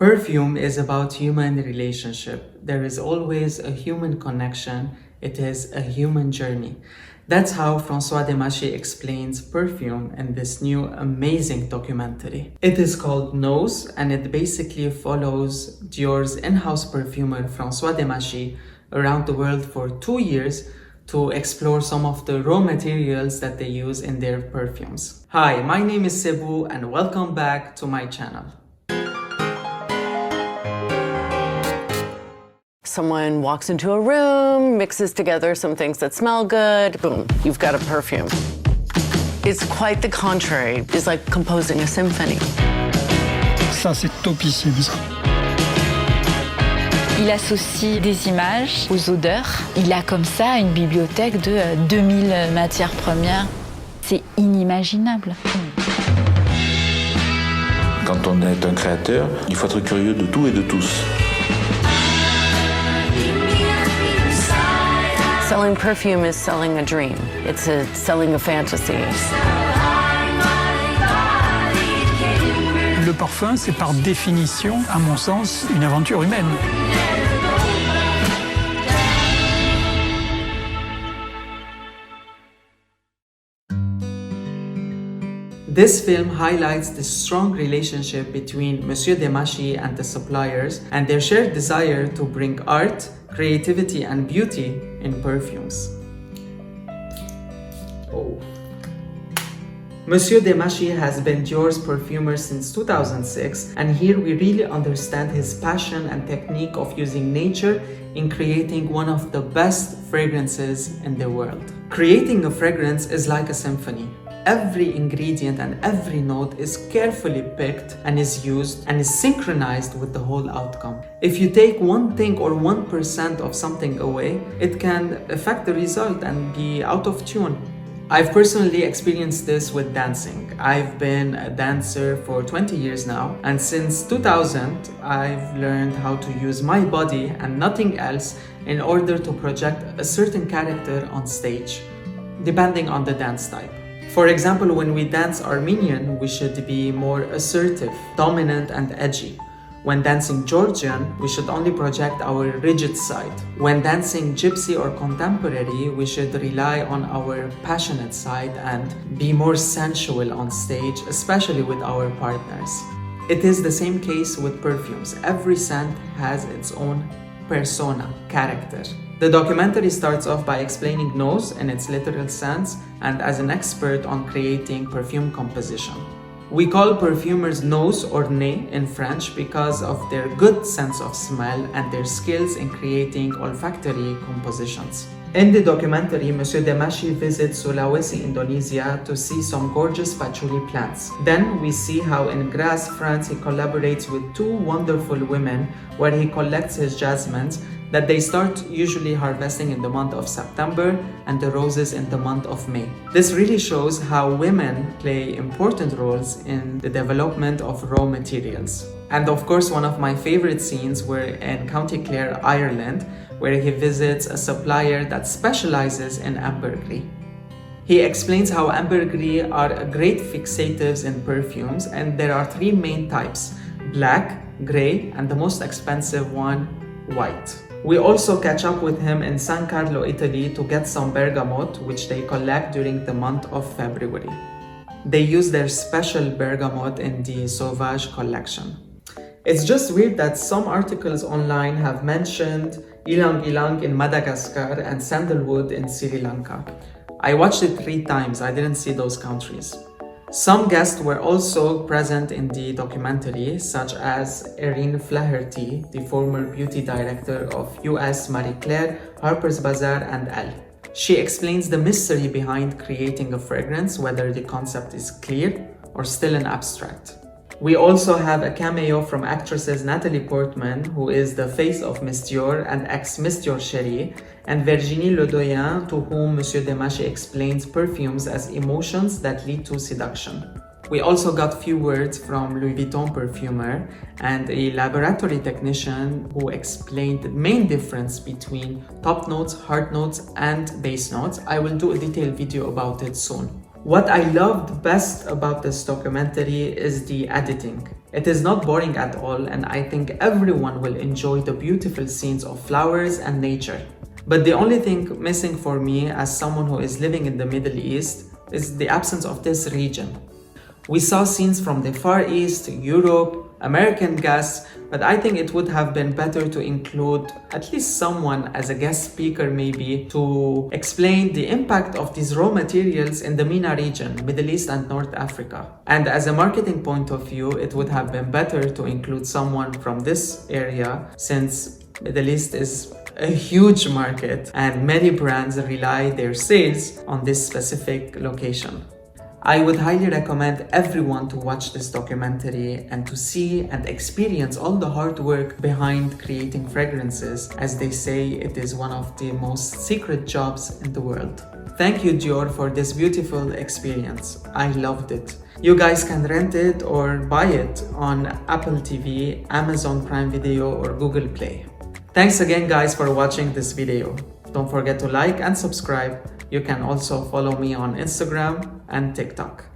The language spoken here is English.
Perfume is about human relationship. There is always a human connection. It is a human journey. That's how François Demachy explains perfume in this new amazing documentary. It is called Nose, and it basically follows Dior's in-house perfumer François Demachy around the world for 2 years to explore some of the raw materials that they use in their perfumes. Hi, my name is Sebouh and welcome back to my channel. Someone walks into a room, mixes together some things that smell good, boom, you've got a perfume. It's quite the contrary. It's like composing a symphony. Ça, c'est topissime, ça. Il associe des images aux odeurs. Il a comme ça une bibliothèque de 2000 matières premières. C'est inimaginable. Quand on est un créateur, il faut être curieux de tout et de tous. Selling perfume is selling a dream. It's selling a fantasy. Le parfum, c'est par définition, à mon sens, une aventure humaine. This film highlights the strong relationship between Monsieur Demachy and the suppliers and their shared desire to bring art, creativity and beauty in perfumes. Monsieur Demachy has been Dior's perfumer since 2006, and here we really understand his passion and technique of using nature in creating one of the best fragrances in the world. Creating a fragrance is like a symphony. Every ingredient and every note is carefully picked and is used and is synchronized with the whole outcome. If you take one thing or 1% of something away, it can affect the result and be out of tune. I've personally experienced this with dancing. I've been a dancer for 20 years now, and since 2000, I've learned how to use my body and nothing else in order to project a certain character on stage, depending on the dance type. For example, when we dance Armenian, we should be more assertive, dominant and edgy. When dancing Georgian, we should only project our rigid side. When dancing Gypsy or contemporary, we should rely on our passionate side and be more sensual on stage, especially with our partners. It is the same case with perfumes. Every scent has its own persona, character. The documentary starts off by explaining nose in its literal sense and as an expert on creating perfume composition. We call perfumers nose or nez in French because of their good sense of smell and their skills in creating olfactory compositions. In the documentary, Monsieur Demachy visits Sulawesi, Indonesia to see some gorgeous patchouli plants. Then we see how in Grasse, France, he collaborates with two wonderful women where he collects his jasmines that they start usually harvesting in the month of September and the roses in the month of May. This really shows how women play important roles in the development of raw materials. And of course, one of my favorite scenes were in County Clare, Ireland, where he visits a supplier that specializes in ambergris. He explains how ambergris are great fixatives in perfumes, and there are 3 main types: black, gray, and the most expensive one, white. We also catch up with him in San Carlo, Italy to get some bergamot, which they collect during the month of February. They use their special bergamot in the Sauvage collection. It's just weird that some articles online have mentioned ylang ylang in Madagascar and sandalwood in Sri Lanka. I watched it 3 times, I didn't see those countries. Some guests were also present in the documentary, such as Erin Flaherty, the former beauty director of US Marie Claire, Harper's Bazaar and Elle. She explains the mystery behind creating a fragrance, whether the concept is clear or still an abstract. We also have a cameo from actresses Natalie Portman, who is the face of Miss Dior and ex-Miss Dior Chérie, and Virginie Ledoyen, to whom Monsieur Demachy explains perfumes as emotions that lead to seduction. We also got few words from Louis Vuitton perfumer and a laboratory technician who explained the main difference between top notes, heart notes, and base notes. I will do a detailed video about it soon. What I loved best about this documentary is the editing. It is not boring at all, and I think everyone will enjoy the beautiful scenes of flowers and nature. But the only thing missing for me as someone who is living in the Middle East is the absence of this region. We saw scenes from the Far East, Europe, American guests, but I think it would have been better to include at least someone as a guest speaker maybe to explain the impact of these raw materials in the MENA region, Middle East and North Africa. And as a marketing point of view, it would have been better to include someone from this area since Middle East is a huge market and many brands rely their sales on this specific location. I would highly recommend everyone to watch this documentary and to see and experience all the hard work behind creating fragrances, as they say it is one of the most secret jobs in the world. Thank you, Dior, for this beautiful experience. I loved it. You guys can rent it or buy it on Apple TV, Amazon Prime Video, or Google Play. Thanks again, guys, for watching this video. Don't forget to like and subscribe. You can also follow me on Instagram and TikTok.